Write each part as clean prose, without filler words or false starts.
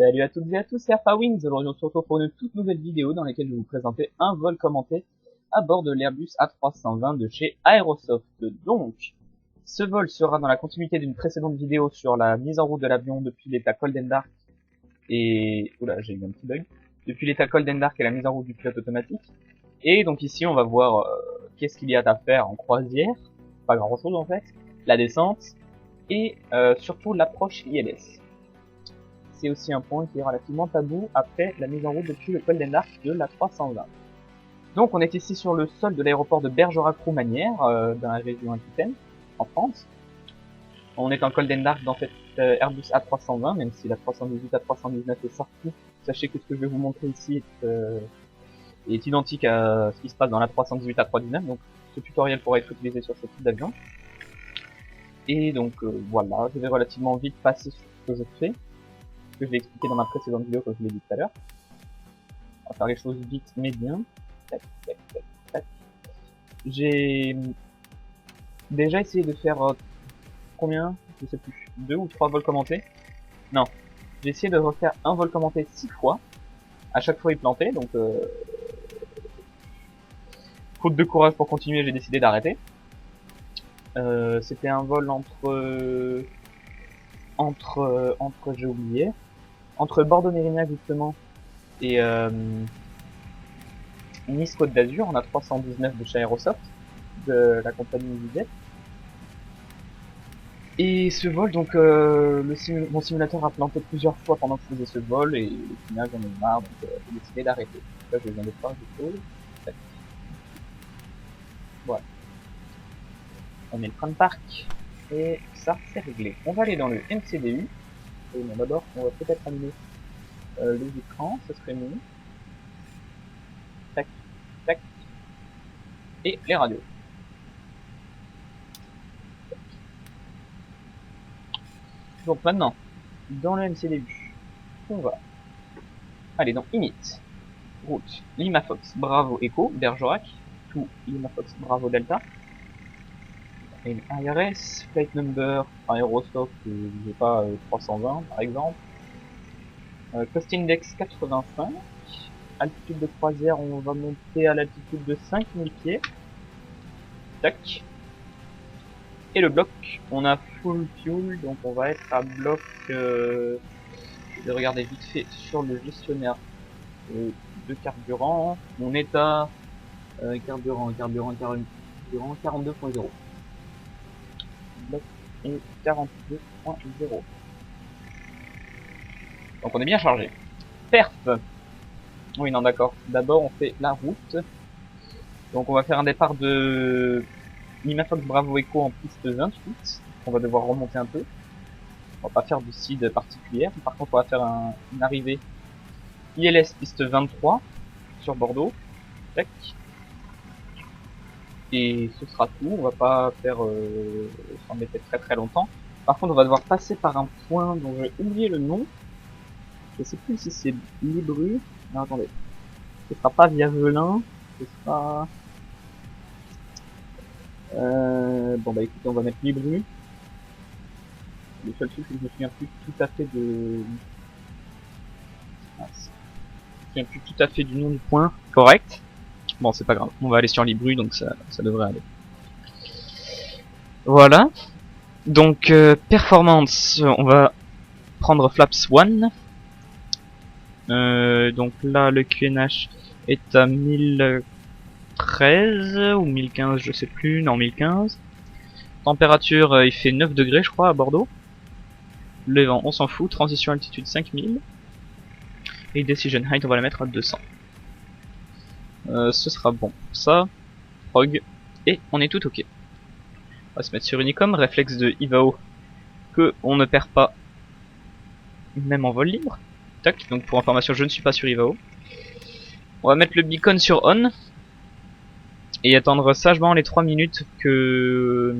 Salut à toutes et à tous, c'est AlphaWings. Aujourd'hui on se retrouve pour une toute nouvelle vidéo dans laquelle je vais vous présenter un vol commenté à bord de l'Airbus A320 de chez Aerosoft. Donc, ce vol sera dans la continuité d'une précédente vidéo sur la mise en route de l'avion depuis l'état Golden Dark et... Oula, j'ai eu un petit bug. Depuis l'état Golden Dark et la mise en route du pilote automatique. Et donc ici on va voir qu'est-ce qu'il y a à faire en croisière, pas grand chose en fait, la descente et surtout l'approche ILS. C'est aussi un point qui est relativement tabou après la mise en route depuis le Golden Dark de la 320. Donc on est ici sur le sol de l'aéroport de Bergerac-Roumanière, dans la région Aquitaine, en France. On est en Golden Dark dans cette Airbus A320, même si la 318 A319 est sortie. Sachez que ce que je vais vous montrer ici est identique à ce qui se passe dans la 318 A319, donc ce tutoriel pourra être utilisé sur ce type d'avion. Et donc voilà, je vais relativement vite passer sur ce que je fais, que je vais expliquer dans ma précédente vidéo comme je l'ai dit tout à l'heure. On va faire les choses vite mais bien. Tac, tac, tac, tac. J'ai déjà essayé de faire combien, je sais plus, 2 ou 3 vols commentés. Non, j'ai essayé de refaire un vol commenté 6 fois. À chaque fois il plantait, donc faute de courage pour continuer, j'ai décidé d'arrêter. C'était un vol entre j'ai oublié, entre Bordeaux-Mérignac justement et Nice Côte d'Azur, on a 319 de chez Aerosoft, de la compagnie EasyJet. Et ce vol, donc mon simulateur a planté plusieurs fois pendant que je faisais ce vol, et au final j'en ai marre, donc j'ai décidé d'arrêter. Là je viens de faire du pause. Voilà. On met le train de parc, et ça c'est réglé. On va aller dans le MCDU. Et bon, d'abord on va peut-être allumer les écrans, ça serait mieux. Tac, tac. Et les radios. Donc maintenant, dans le MCDU, on va aller dans Init, route, Lima Fox, Bravo Echo, Bergerac, tout Lima Fox, Bravo Delta, et IRS, flight number, Aerosoft, je sais pas, 320 par exemple, cost index 85, altitude de croisière, on va monter à l'altitude de 5000 pieds, tac, et le bloc, on a full fuel, donc on va être à bloc, je vais regarder vite fait sur le gestionnaire de carburant, mon état, carburant 42.0. Bloc et 42.0. Donc on est bien chargé. Perf. Oui non d'accord. D'abord on fait la route. Donc on va faire un départ de Lima Fox Bravo Echo en piste 28. On va devoir remonter un peu. On va pas faire de seed particulière. Par contre on va faire une arrivée ILS piste 23 sur Bordeaux. Tac. Et ce sera tout, on va pas faire s'embêter très longtemps. Par contre on va devoir passer par un point dont j'ai oublié le nom. Je sais plus si c'est Libru. Non attendez. Ce sera pas via Velin. Ce sera... bon bah écoutez, on va mettre Libru. Le seul truc c'est que je me souviens plus tout à fait de... Ah, je me souviens plus tout à fait du nom du point. Correct. Bon c'est pas grave, on va aller sur Libru donc ça devrait aller. Voilà. Donc performance, on va prendre Flaps 1. Donc là le QNH est à 1013 ou 1015 je sais plus, non 1015. Température il fait 9 degrés je crois à Bordeaux. Le vent on s'en fout, transition altitude 5000. Et decision height on va la mettre à 200. Ce sera bon pour ça. Prog. Et on est tout ok. On va se mettre sur Unicom, réflexe de IVAO que on ne perd pas même en vol libre. Tac, donc pour information je ne suis pas sur IVAO. On va mettre le beacon sur on et attendre sagement les 3 minutes que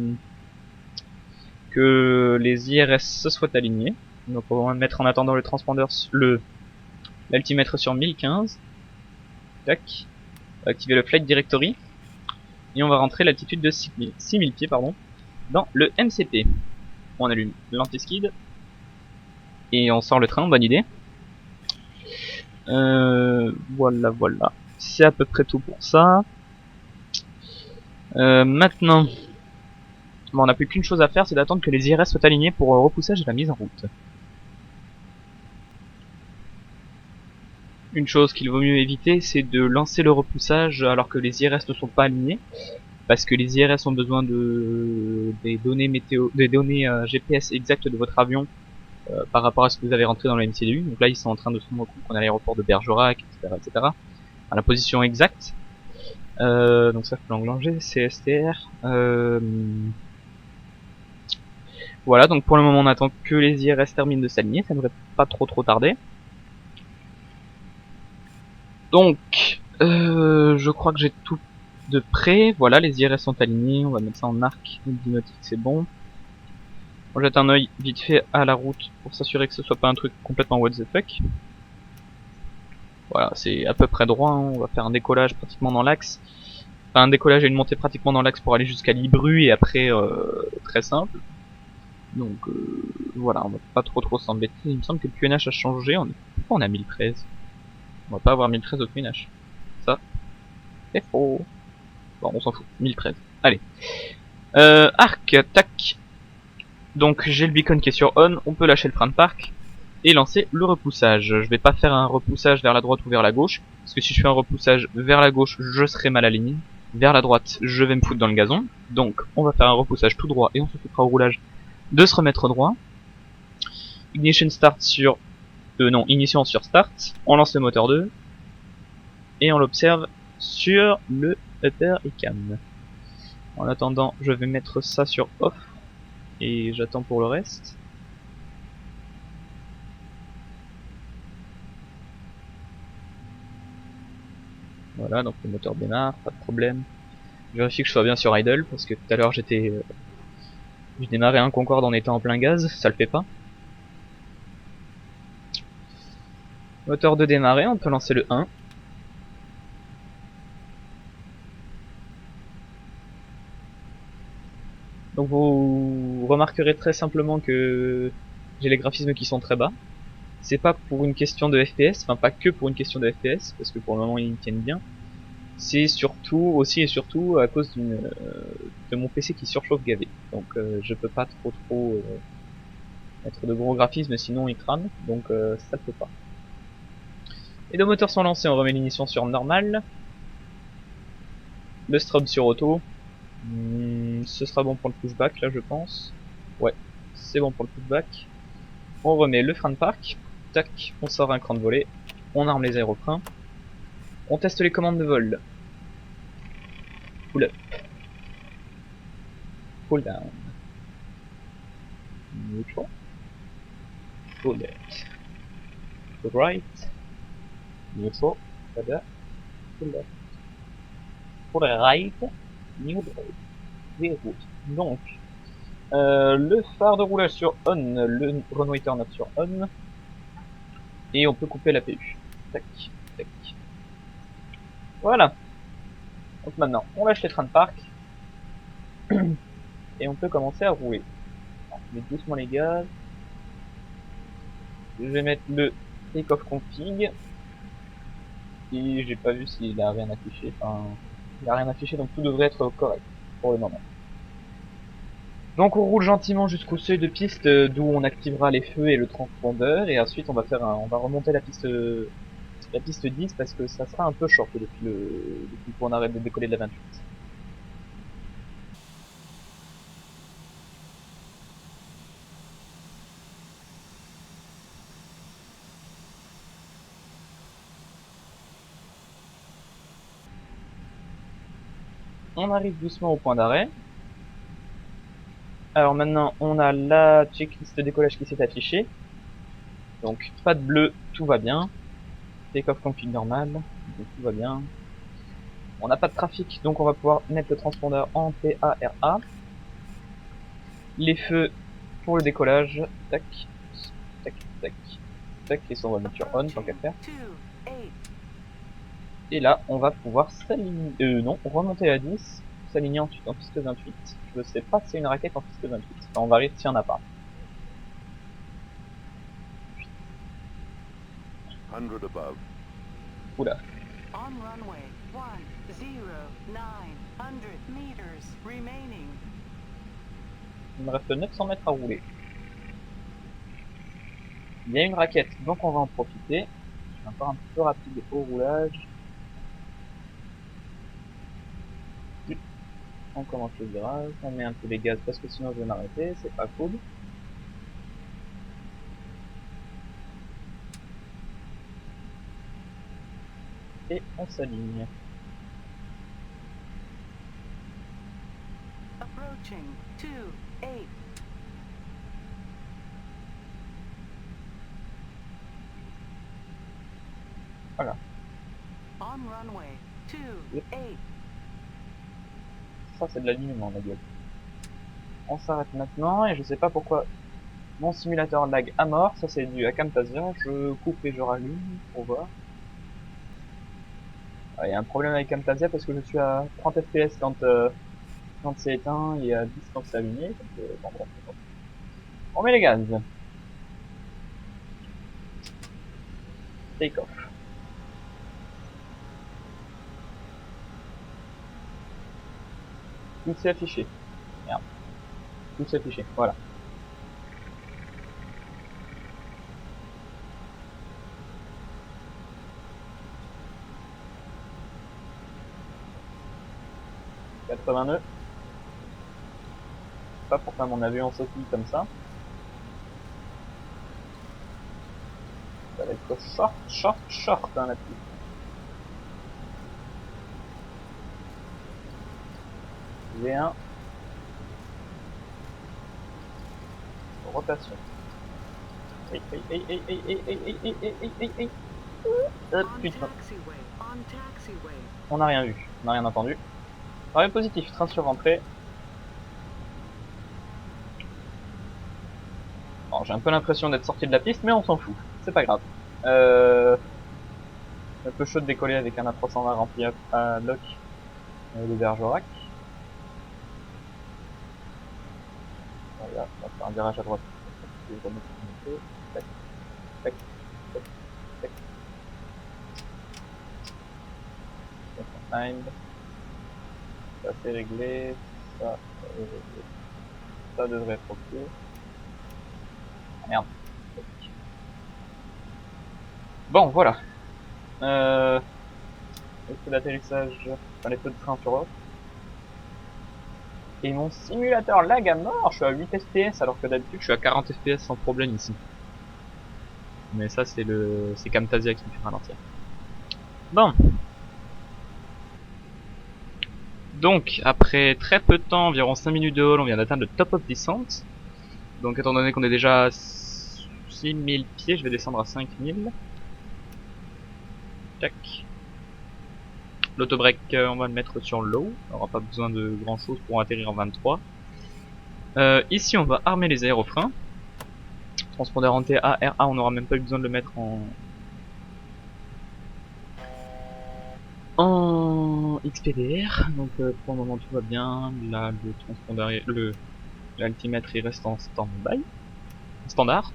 les IRS se soient alignés. Donc on va mettre en attendant le transpondeur, l'altimètre sur 1015. Tac, on va activer le flight directory et on va rentrer l'altitude de 6000 pieds pardon, dans le MCP. On allume l'anti-skid et on sort le train, bonne idée. Voilà, voilà. C'est à peu près tout pour ça. Maintenant, bon, on n'a plus qu'une chose à faire, c'est d'attendre que les IRS soient alignés pour repoussage et la mise en route. Une chose qu'il vaut mieux éviter, c'est de lancer le repoussage alors que les IRS ne sont pas alignés, parce que les IRS ont besoin des données météo, des données GPS exactes de votre avion par rapport à ce que vous avez rentré dans le MCDU. Donc là, ils sont en train de se rendre compte qu'on est à l'aéroport de Bergerac, etc., etc., à la position exacte. Donc ça, je peux l'englanger, CSTR. Voilà, donc pour le moment, on attend que les IRS terminent de s'aligner, ça ne devrait pas trop tarder. Donc, je crois que j'ai tout de près. Voilà, les IRS sont alignés. On va mettre ça en arc dinotique, c'est bon. On jette un œil vite fait à la route pour s'assurer que ce soit pas un truc complètement what the fuck. Voilà, c'est à peu près droit. Hein. On va faire un décollage pratiquement dans l'axe. Enfin, un décollage et une montée pratiquement dans l'axe pour aller jusqu'à Libru et après très simple. Donc voilà, on va pas trop s'embêter. Il me semble que le QNH a changé. Pourquoi on a 1013 ? On va pas avoir 1013 au QNH. Ça, c'est faux. Bon, on s'en fout. 1013. Allez. Arc, tac. Donc j'ai le beacon qui est sur on. On peut lâcher le frein de parc et lancer le repoussage. Je vais pas faire un repoussage vers la droite ou vers la gauche, parce que si je fais un repoussage vers la gauche, je serai mal aligné. Vers la droite, je vais me foutre dans le gazon. Donc on va faire un repoussage tout droit et on se foutra au roulage de se remettre droit. Ignition start sur... non, ignition sur start. On lance le moteur 2. Et on l'observe sur le upper et cam. En attendant, je vais mettre ça sur off. Et j'attends pour le reste. Voilà, donc le moteur démarre, pas de problème. Je vérifie que je sois bien sur idle, parce que tout à l'heure je démarrais un Concorde en étant en plein gaz, ça le fait pas. Moteur de démarrer, on peut lancer le 1. Donc vous remarquerez très simplement que j'ai les graphismes qui sont très bas. C'est pas pour une question de FPS, enfin pas que pour une question de FPS, parce que pour le moment ils tiennent bien. C'est surtout, aussi et surtout à cause de mon PC qui surchauffe gavé. Donc je peux pas trop mettre de gros graphismes sinon il crame, donc ça le fait pas. Les deux moteurs sont lancés, on remet l'ignition sur normal. Le strobe sur auto. Ce sera bon pour le pushback là je pense. Ouais, c'est bon pour le pushback. On remet le frein de parc. Tac, on sort un cran de volée. On arme les aérofreins. On teste les commandes de vol. Pull up. Pull down. Neutral. Pull left. Pull right. Neutral. Pull left. Pull right. Neutral. Zéro. Donc, le phare de roulage sur on, le runway turn up sur on. Et on peut couper la PU. Tac, tac. Voilà. Donc maintenant, on lâche les trains de parc. Et on peut commencer à rouler. Alors, je mets doucement les gaz. Je vais mettre le take-off config. Et j'ai pas vu s'il a rien affiché. Enfin, il a rien affiché, donc tout devrait être correct pour le moment. Donc on roule gentiment jusqu'au seuil de piste d'où on activera les feux et le transpondeur. Et ensuite on va remonter la piste 10 parce que ça sera un peu short depuis qu'on arrête de décoller de la 28. On arrive doucement au point d'arrêt. Alors maintenant on a la checklist de décollage qui s'est affichée. Donc pas de bleu, tout va bien. Take-off config normal, donc tout va bien. On n'a pas de trafic, donc on va pouvoir mettre le transpondeur en PARA. Les feux pour le décollage, tac, tac, tac, tac, et ça on va mettre sur on tant qu'à faire. Et là, on va pouvoir s'aligner, non, remonter à 10, s'aligner ensuite en piste 28. Je ne sais pas si c'est une raquette en piste 28, enfin, on va vérifier s'il n'y en a pas. 100 above. Oula. On runway 10, 900 meters remaining. Il me reste 900 mètres à rouler. Il y a une raquette, donc on va en profiter. Je suis encore un petit peu rapide au roulage. On commence le virage, on met un peu les gaz parce que sinon je vais m'arrêter, c'est pas cool. Et on s'aligne. Approaching 28. Voilà. On runway 28. Ça c'est de l'alignement la gueule. On s'arrête maintenant et je sais pas pourquoi mon simulateur lag à mort, ça c'est dû à Camtasia, je coupe et je rallume pour voir. Il y a un problème avec Camtasia parce que je suis à 30 fps quand c'est éteint et à 10 quand c'est allumé. Donc, bon. On met les gaz. Take off. Tout s'est affiché. Merde. Tout s'est affiché. Voilà. ...82. Pas pourquoi mon avion sautille comme ça. Ça va être short hein, là-dessus. V1. Rotation. Putain. On n'a rien vu, on n'a rien entendu. Arrêt positif, train sur rentrée. Bon, j'ai un peu l'impression d'être sorti de la piste, mais on s'en fout, c'est pas grave. Un peu chaud de décoller avec un A320 rempli à bloc de Bergerac. Voilà, on va faire un virage à droite. Tac, tac, tac, tac. Ça c'est réglé, ça c'est réglé. Ça devrait être ok. Ah, merde. Bon, voilà. Les feux d'atterrissage, enfin les feux de train sur l'autre. Et mon simulateur lag à mort, je suis à 8 fps alors que d'habitude je suis à 40 fps sans problème ici. Mais ça c'est Camtasia qui me fait ralentir. Bon. Donc, après très peu de temps, environ 5 minutes de haul, on vient d'atteindre le top of descent. Donc étant donné qu'on est déjà à 6000 pieds, je vais descendre à 5000. Tac. L'autobreak, on va le mettre sur low. On n'aura pas besoin de grand chose pour atterrir en 23. Ici, on va armer les aérofreins. Transpondeur en TA, RA, on n'aura même pas eu besoin de le mettre en XPDR. Donc pour le moment tout va bien. Là, le transpondeur, l'altimètre il reste en stand-by. Standard.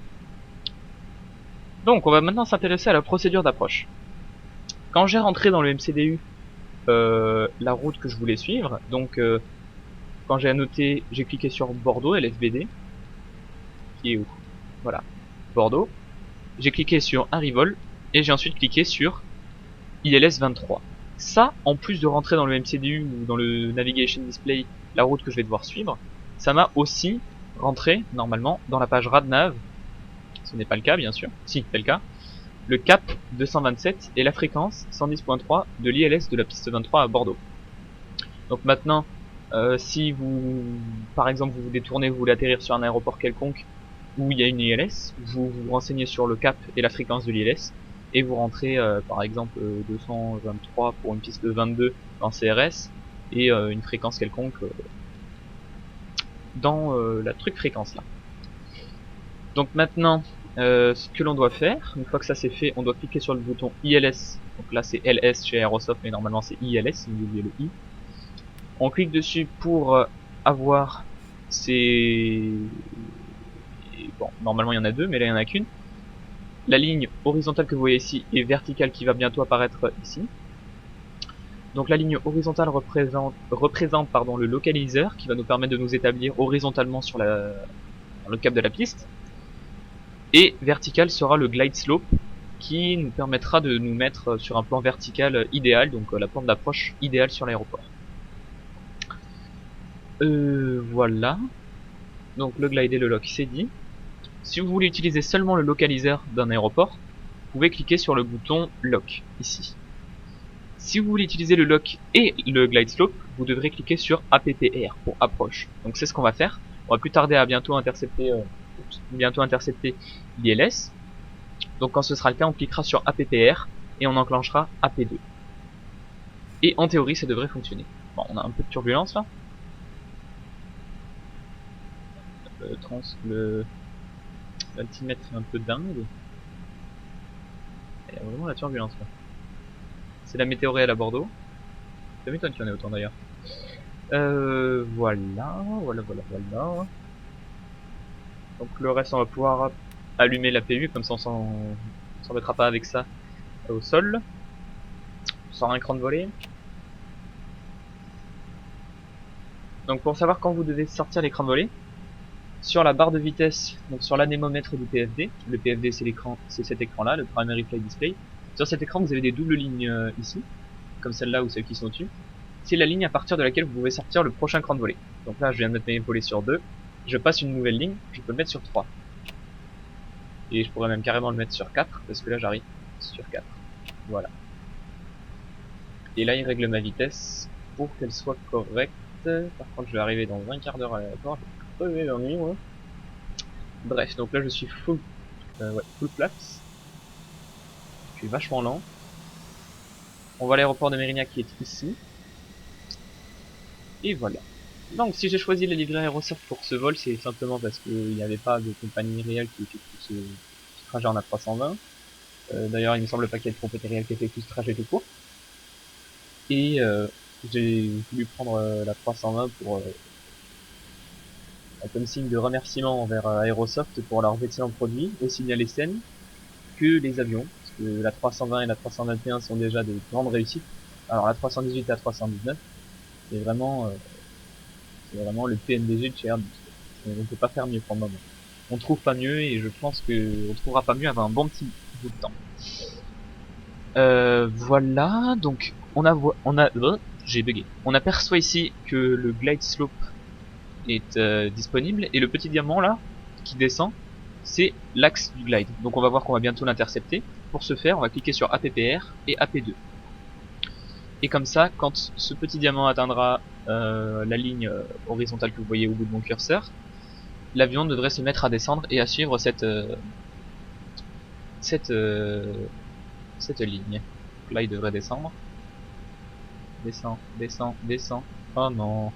Donc on va maintenant s'intéresser à la procédure d'approche. Quand j'ai rentré dans le MCDU la route que je voulais suivre, donc quand j'ai annoté, j'ai cliqué sur Bordeaux, LFBD, qui est où? Voilà, Bordeaux. J'ai cliqué sur Arrival et j'ai ensuite cliqué sur ILS 23. Ça, en plus de rentrer dans le MCDU ou dans le Navigation Display la route que je vais devoir suivre, ça m'a aussi rentré normalement dans la page RadNav. Ce n'est pas le cas bien sûr, si c'est le cas. Le cap 227 et la fréquence 110.3 de l'ILS de la piste 23 à Bordeaux. Donc maintenant, si vous, par exemple, vous vous détournez, vous voulez atterrir sur un aéroport quelconque où il y a une ILS, vous vous renseignez sur le cap et la fréquence de l'ILS et vous rentrez par exemple 223 pour une piste de 22 en CRS et une fréquence quelconque dans la truc fréquence là. Donc maintenant, ce que l'on doit faire, une fois que ça c'est fait, on doit cliquer sur le bouton ILS. Donc là c'est LS chez Aerosoft, mais normalement c'est ILS, si vous oubliez le I. On clique dessus pour avoir ces... Bon, normalement il y en a deux, mais là il y en a qu'une. la ligne horizontale que vous voyez ici et verticale qui va bientôt apparaître ici. Donc la ligne horizontale représente le localiseur qui va nous permettre de nous établir horizontalement sur le cap de la piste. Et verticale sera le glide slope qui nous permettra de nous mettre sur un plan vertical idéal, donc la pente d'approche idéale sur l'aéroport. Voilà. Donc le glide et le lock c'est dit. Si vous voulez utiliser seulement le localiseur d'un aéroport, vous pouvez cliquer sur le bouton lock ici. Si vous voulez utiliser le lock et le glide slope, vous devrez cliquer sur APPR pour approche. Donc c'est ce qu'on va faire. On va plus tarder à bientôt intercepter l'ILS. Donc quand ce sera le cas, on cliquera sur APPR et on enclenchera AP2. Et en théorie, ça devrait fonctionner. Bon, on a un peu de turbulence là. L'altimètre est un peu dingue. Il y a vraiment la turbulence là. C'est la météo réelle à Bordeaux. Ça m'étonne qu'il y en ait autant d'ailleurs. Voilà. Donc le reste, on va pouvoir allumer la PU, comme ça on s'embêtera pas avec ça au sol. Sans un écran de volée. Donc pour savoir quand vous devez sortir l'écran de volée, sur la barre de vitesse, donc sur l'anémomètre du PFD, le PFD c'est cet écran là, le Primary Flight Display. Sur cet écran vous avez des doubles lignes ici, comme celle-là ou celles qui sont au-dessus. C'est la ligne à partir de laquelle vous pouvez sortir le prochain cran de volée. Donc là je viens de mettre mes volets sur 2, je passe une nouvelle ligne, je peux le mettre sur 3. Et je pourrais même carrément le mettre sur 4, parce que là j'arrive sur 4. Voilà. Et là il règle ma vitesse pour qu'elle soit correcte. Par contre je vais arriver dans un quart d'heure à l'aéroport, je vais crever l'ennui moi. Bref, donc là je suis full flaps. Je suis vachement lent. On va à l'aéroport de Mérignac qui est ici. Et voilà. Donc si j'ai choisi la livrée Aerosoft pour ce vol, c'est simplement parce qu'il n'y avait pas de compagnie réelle qui effectue ce trajet en A320. D'ailleurs il me semble pas qu'il y ait de compagnie réelle qui effectue ce trajet tout court. Et j'ai voulu prendre la 320 pour comme signe de remerciement envers Aerosoft pour leur excellent produit, aussi bien les scènes que les avions, parce que la 320 et la 321 sont déjà des grandes réussites. Alors la 318 et la 319, c'est vraiment le PNDG de chez Airbus. On ne peut pas faire mieux pour le moment. On trouve pas mieux et je pense que on trouvera pas mieux avant un bon petit bout de temps. Voilà, donc j'ai bugué. On aperçoit ici que le glide slope est disponible et le petit diamant là qui descend, c'est l'axe du glide. Donc on va voir qu'on va bientôt l'intercepter. Pour ce faire, on va cliquer sur APPR et AP2. Et comme ça, quand ce petit diamant atteindra la ligne horizontale que vous voyez au bout de mon curseur, l'avion devrait se mettre à descendre et à suivre cette ligne. Là, il devrait descendre. Descend. Oh non.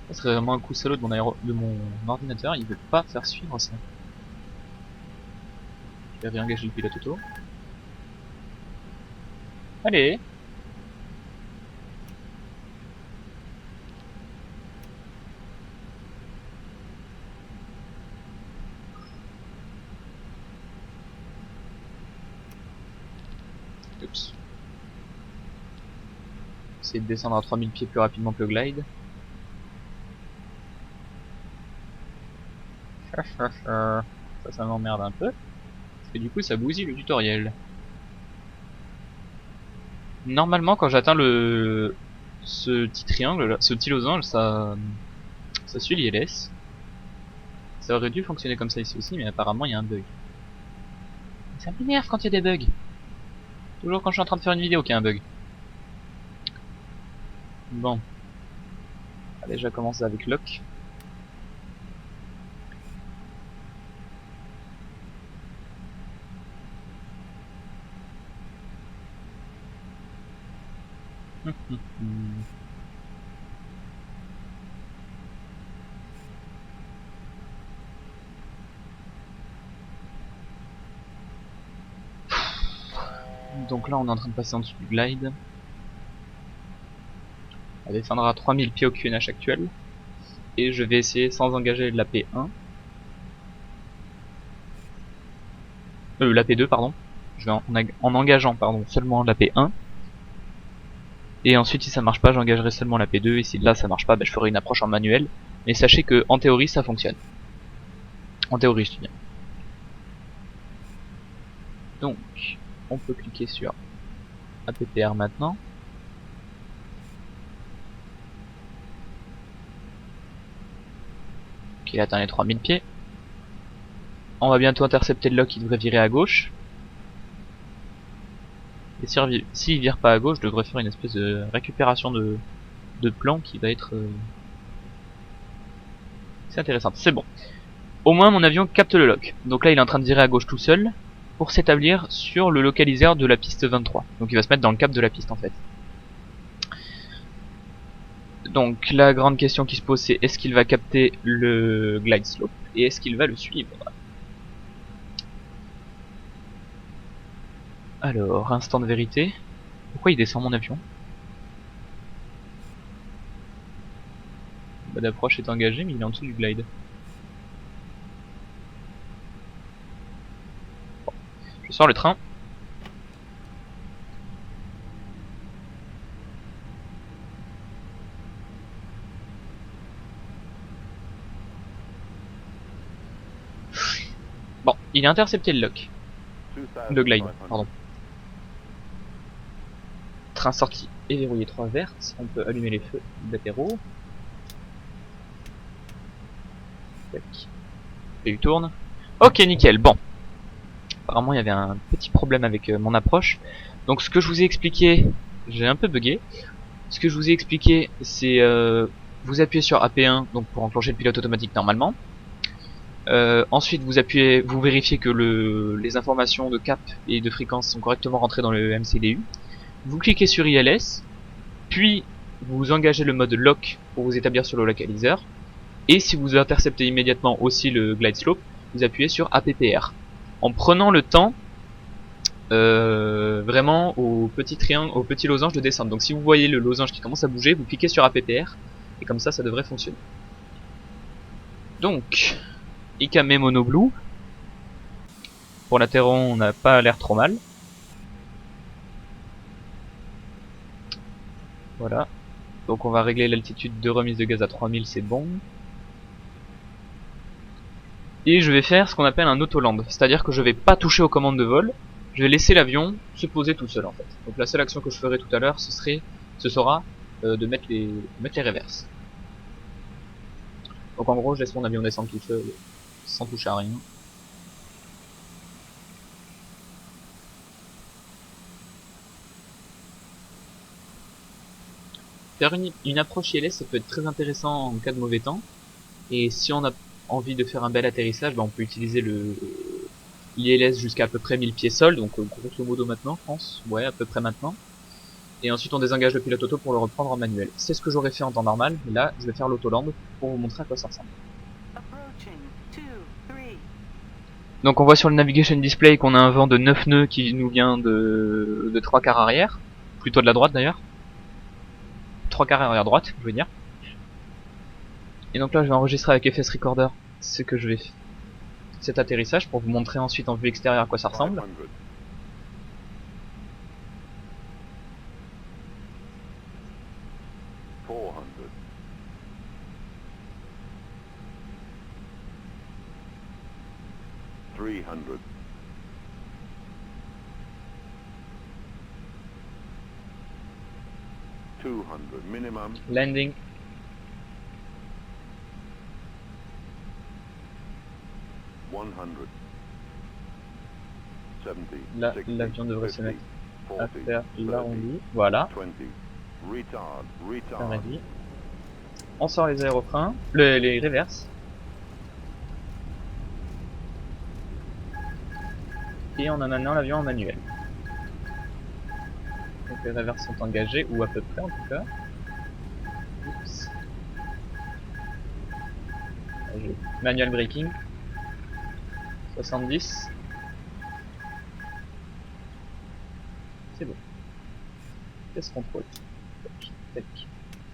Ça serait vraiment un coup salaud de mon ordinateur, il veut pas faire suivre ça. Je vais réengager le pilote auto. Allez. Oups. Essayer de descendre à 3000 pieds plus rapidement que le glide. Ça m'emmerde un peu. Parce que du coup ça bousille le tutoriel. Normalement quand j'atteins ce petit triangle, là, ce petit losange, ça suit l'ILS. Ça aurait dû fonctionner comme ça ici aussi, mais apparemment il y a un bug. Ça m'énerve quand il y a des bugs. Toujours quand je suis en train de faire une vidéo qu'il y a un bug. Bon. Allez, je vais commencer avec lock. Donc là on est en train de passer en dessous du glide. On descendra à 3000 pieds au QNH actuel. Et je vais essayer sans engager de la P1 la P2 pardon. Je vais en engageant pardon seulement la P1. Et ensuite si ça marche pas j'engagerai seulement la P2 et si là ça marche pas je ferai une approche en manuel. Mais sachez que en théorie ça fonctionne. En théorie je dis bien. Donc on peut cliquer sur APPR maintenant. Ok, il atteint les 3000 pieds. On va bientôt intercepter le lock qui devrait virer à gauche. Et s'il vire pas à gauche, je devrais faire une espèce de récupération de plan qui va être... C'est intéressant, c'est bon. Au moins mon avion capte le lock. Donc là il est en train de virer à gauche tout seul pour s'établir sur le localiseur de la piste 23. Donc il va se mettre dans le cap de la piste en fait. Donc la grande question qui se pose c'est est-ce qu'il va capter le glide slope et est-ce qu'il va le suivre? Alors, instant de vérité. Pourquoi il descend mon avion? Mode d'approche est engagé mais il est en dessous du glide. Bon. Je sors le train. Bon, il a intercepté le lock. Le glide, pardon. Train sorti et verrouillé 3 vertes. On peut allumer les feux latéraux. PU tourne. Ok, nickel. Bon. Apparemment, il y avait un petit problème avec mon approche. Donc, ce que je vous ai expliqué, j'ai un peu bugué. Ce que je vous ai expliqué, c'est vous appuyez sur AP1 donc pour enclencher le pilote automatique normalement. Ensuite, vous vérifiez que les informations de cap et de fréquence sont correctement rentrées dans le MCDU. Vous cliquez sur ILS, puis vous engagez le mode lock pour vous établir sur le localiseur. Et si vous interceptez immédiatement aussi le glide slope, vous appuyez sur APPR. En prenant le temps vraiment au petit triangle, au petit losange de descente. Donc si vous voyez le losange qui commence à bouger, vous cliquez sur APPR et comme ça devrait fonctionner. Donc Ikame Mono Blue. Pour l'Ateron, on n'a pas l'air trop mal. Voilà. Donc on va régler l'altitude de remise de gaz à 3000, c'est bon. Et je vais faire ce qu'on appelle un autoland, c'est-à-dire que je vais pas toucher aux commandes de vol, je vais laisser l'avion se poser tout seul en fait. Donc la seule action que je ferai tout à l'heure, ce sera de mettre les reverses. Donc en gros, je laisse mon avion descendre tout seul, sans toucher à rien. Faire une approche ILS, ça peut être très intéressant en cas de mauvais temps. Et si on a envie de faire un bel atterrissage, on peut utiliser l'ILS jusqu'à à peu près 1000 pieds sol, donc grosso modo maintenant je pense, ouais à peu près maintenant. Et ensuite on désengage le pilote auto pour le reprendre en manuel. C'est ce que j'aurais fait en temps normal, mais là je vais faire l'autoland pour vous montrer à quoi ça ressemble. Donc on voit sur le navigation display qu'on a un vent de 9 nœuds qui nous vient de 3 quarts arrière, plutôt de la droite d'ailleurs. 3 quarts arrière droite, je veux dire. Et donc là je vais enregistrer avec FS Recorder ce que je vais faire, cet atterrissage, pour vous montrer ensuite en vue extérieure à quoi ça ressemble. 300. Minimum. Landing. Là, l'avion devrait se mettre à faire l'arrondi. Voilà. Arrondi. On sort les aérofreins, les reverses. Et on a maintenant l'avion en manuel. Donc les reverses sont engagées, ou à peu près en tout cas. Oups. Manual braking. 70. C'est bon. Test contrôle. Tac, tac,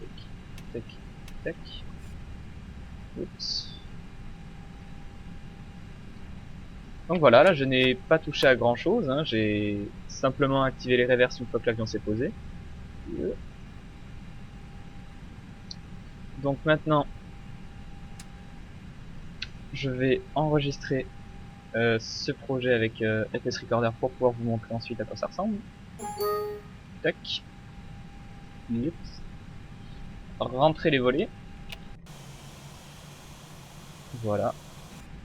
tac, tac, tac. Oups. Donc voilà, là je n'ai pas touché à grand chose, hein. J'ai simplement activé les reverses une fois que l'avion s'est posé. Donc maintenant, je vais enregistrer ce projet avec FS Recorder pour pouvoir vous montrer ensuite à quoi ça ressemble. Tac. Yep. Rentrer les volets. Voilà.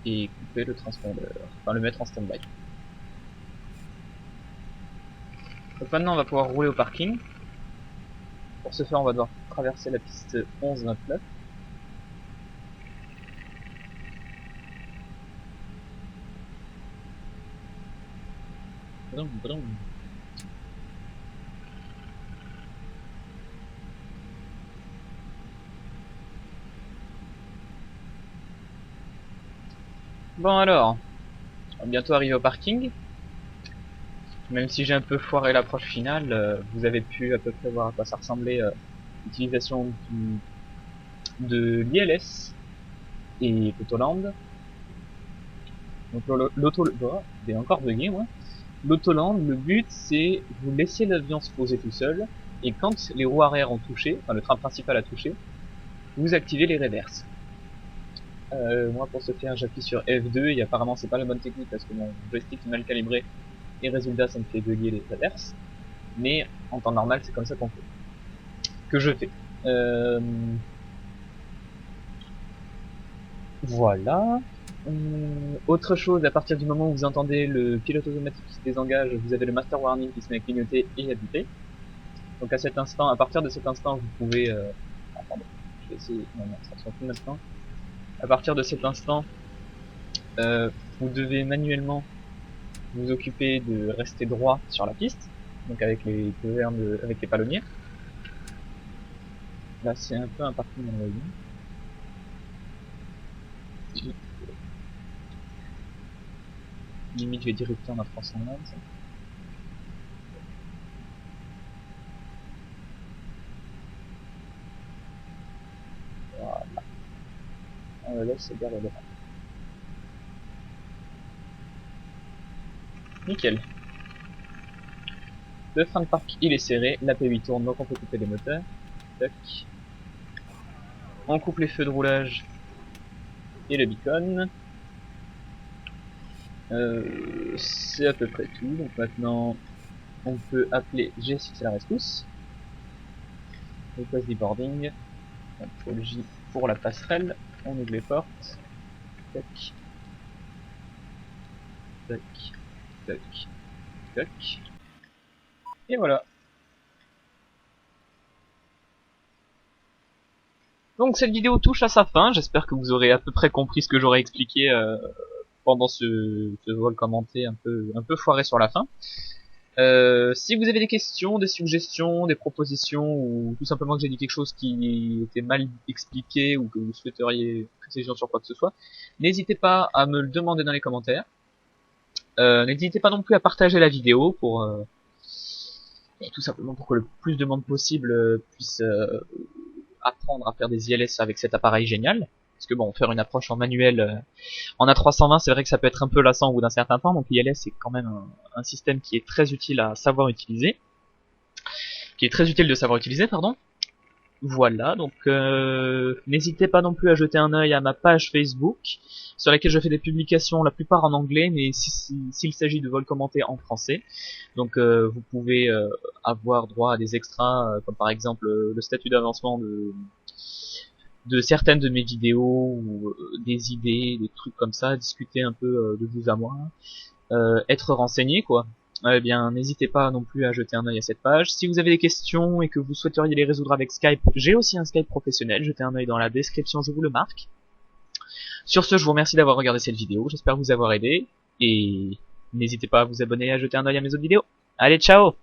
Et couper le transpondeur. Enfin le mettre en stand-by. Donc maintenant on va pouvoir rouler au parking. Pour ce faire on va devoir traverser la piste 11-29. Brum, brum. Bon alors, on va bientôt arriver au parking. Même si j'ai un peu foiré l'approche finale, vous avez pu à peu près voir à quoi ça ressemblait l'utilisation de l'ILS et l'Autoland. Donc j'ai encore bugué moi. L'Autoland, le but c'est vous laisser l'avion se poser tout seul et quand les roues arrière ont touché, enfin le train principal a touché, vous activez les reverses. Moi pour ce faire j'appuie sur F2 et apparemment c'est pas la bonne technique parce que mon joystick est mal calibré et résultat ça me fait bugger les reverses. Mais en temps normal c'est comme ça qu'on fait. Que je fais. Voilà. Autre chose, à partir du moment où vous entendez le pilote automatique qui se désengage, vous avez le master warning qui se met à clignoter et à biper. Donc à cet instant, à partir de cet instant, vous pouvez... attendez, je vais essayer... Non, ça se fout maintenant. À partir de cet instant, vous devez manuellement vous occuper de rester droit sur la piste, donc avec les avec les palonniers. Là, c'est un peu un parking dans la vie. Limite, je vais directer en A320. Voilà. On le laisse vers le droit. Nickel. Le frein de parc il est serré, la P8 tourne donc on peut couper les moteurs. Tac. On coupe les feux de roulage et le beacon. C'est à peu près tout. Donc maintenant on peut appeler G6 à la rescousse. Request deboarding. Contrôle J pour la passerelle. On ouvre les portes. Tac. Tac. Tac. Tac. Et voilà. Donc cette vidéo touche à sa fin, j'espère que vous aurez à peu près compris ce que j'aurais expliqué pendant ce vol commenté un peu foiré sur la fin. Si vous avez des questions, des suggestions, des propositions, ou tout simplement que j'ai dit quelque chose qui était mal expliqué, ou que vous souhaiteriez précision sur quoi que ce soit, n'hésitez pas à me le demander dans les commentaires. N'hésitez pas non plus à partager la vidéo pour et tout simplement pour que le plus de monde possible puisse apprendre à faire des ILS avec cet appareil génial. Parce que bon, faire une approche en manuel en A320, c'est vrai que ça peut être un peu lassant au bout d'un certain temps, donc l'ILS c'est quand même un système qui est très utile à savoir utiliser. Qui est très utile de savoir utiliser, pardon. Voilà, donc n'hésitez pas non plus à jeter un œil à ma page Facebook, sur laquelle je fais des publications, la plupart en anglais, mais s'il s'agit de vols commentés en français. Donc vous pouvez avoir droit à des extras, comme par exemple le statut d'avancement de certaines de mes vidéos, ou des idées, des trucs comme ça, discuter un peu de vous à moi, être renseigné quoi. Eh bien, n'hésitez pas non plus à jeter un œil à cette page. Si vous avez des questions et que vous souhaiteriez les résoudre avec Skype, j'ai aussi un Skype professionnel. Jetez un œil dans la description, je vous le marque. Sur ce, je vous remercie d'avoir regardé cette vidéo. J'espère vous avoir aidé. Et n'hésitez pas à vous abonner et à jeter un œil à mes autres vidéos. Allez, ciao!